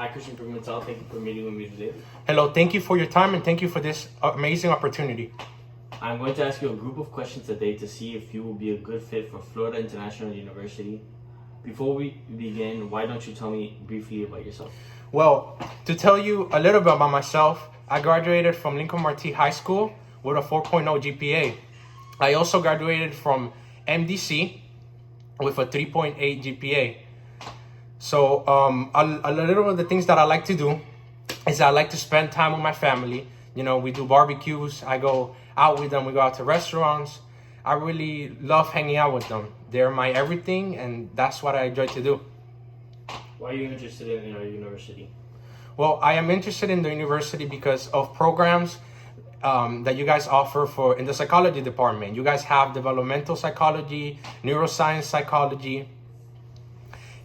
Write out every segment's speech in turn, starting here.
Hi, Cristian Pimentel. Thank you for meeting with me today. Hello, thank you for your time and thank you for this amazing opportunity. I'm going to ask you a group of questions today to see if you will be a good fit for Florida International University. Before we begin, why don't you tell me briefly about yourself? Well, to tell you a little bit about myself, I graduated from Lincoln Marti High School with a 4.0 GPA. I also graduated from MDC with a 3.8 GPA. So a little of the things that I like to do is I like to spend time with my family. You know, we do barbecues. I go out with them. We go out to restaurants. I really love hanging out with them. They're my everything, and that's what I enjoy to do. Why are you interested in our university? Well, I am interested in the university because of programs that you guys offer for in the psychology department. You guys have developmental psychology, neuroscience psychology.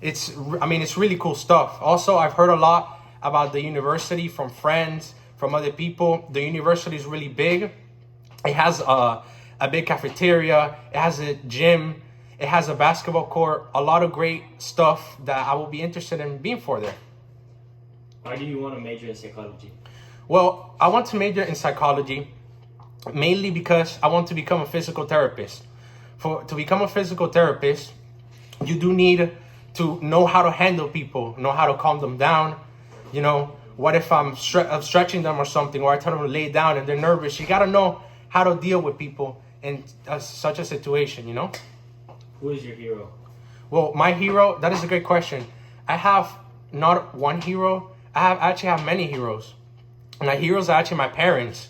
It's really cool stuff. Also, I've heard a lot about the university from friends, from other people. The university is really big. It has a big cafeteria. It has a gym. It has a basketball court. A lot of great stuff that I will be interested in being for there. Why do you want to major in psychology? Well, I want to major in psychology mainly because I want to become a physical therapist. To become a physical therapist, you do need to know how to handle people, know how to calm them down. You know, what if I'm stretching them or something, or I tell them to lay down and they're nervous? You got to know how to deal with people in such a situation, you know? Who is your hero? Well, my hero, that is a great question. I have not one hero. I actually have many heroes. My heroes are actually my parents.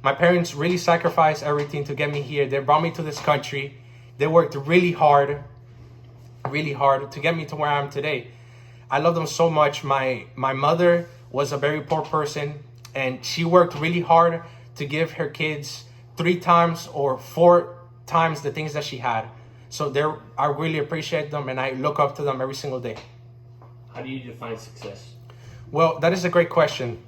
My parents really sacrificed everything to get me here. They brought me to this country. They worked really hard to get me to where I am today. I love them so much. My mother was a very poor person, and she worked really hard to give her kids 3 times or 4 times the things that she had. So I really appreciate them, and I look up to them every single day. How do you define success? Well, that is a great question.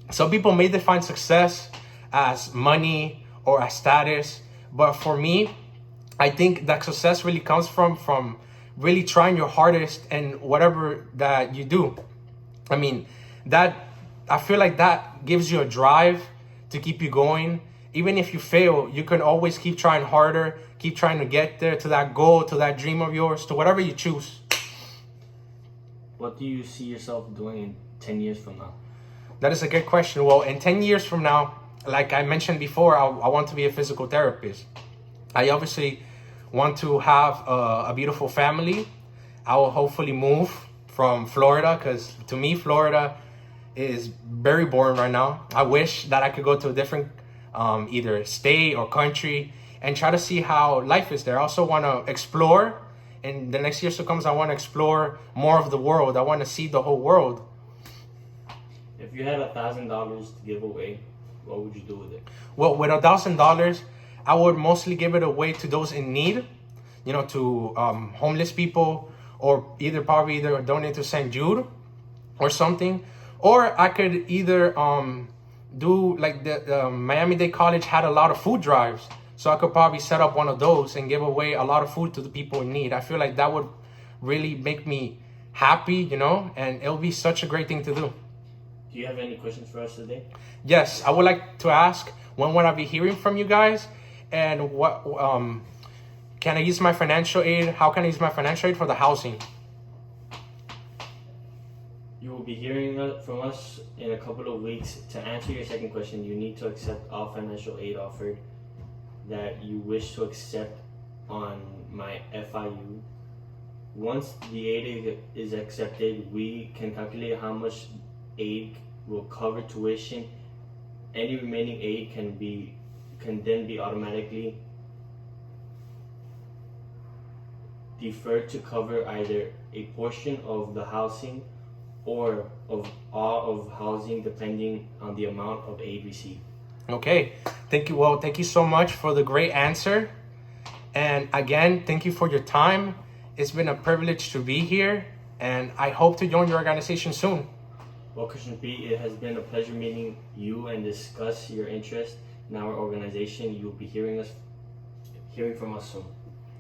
Some people may define success as money or as status, but for me, I think that success really comes from really trying your hardest in whatever that you do. I feel like that gives you a drive to keep you going. Even if you fail, you can always keep trying harder, keep trying to get there, to that goal, to that dream of yours, to whatever you choose. What do you see yourself doing in 10 years from now? That is a good question. Well, in 10 years from now, like I mentioned before, I want to be a physical therapist. I obviously want to have a beautiful family. I will hopefully move from Florida, because to me, Florida is very boring right now. I wish that I could go to a different either state or country and try to see how life is there. I also want to explore. In the next years to come, I want to explore more of the world. I want to see the whole world. If you had $1,000 to give away, what would you do with it? Well, with $1,000, I would mostly give it away to those in need, you know, to homeless people, or probably donate to St. Jude or something. Or I could either do like the Miami-Dade College had a lot of food drives. So I could probably set up one of those and give away a lot of food to the people in need. I feel like that would really make me happy, you know, and it'll be such a great thing to do. Do you have any questions for us today? Yes, I would like to ask, when will I be hearing from you guys? And what can I use my financial aid? How can I use my financial aid for the housing? You will be hearing from us in a couple of weeks. To answer your second question, you need to accept all financial aid offered that you wish to accept on my FIU. Once the aid is accepted, we can calculate how much aid will cover tuition. Any remaining aid can then be automatically deferred to cover either a portion of the housing or of all of housing, depending on the amount of aid received. Okay, thank you. Well, thank you so much for the great answer. And again, thank you for your time. It's been a privilege to be here, and I hope to join your organization soon. Well, Cristian P., it has been a pleasure meeting you and discuss your interest in our organization. You'll be hearing from us soon.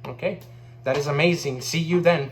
Okay, that is amazing. See you then.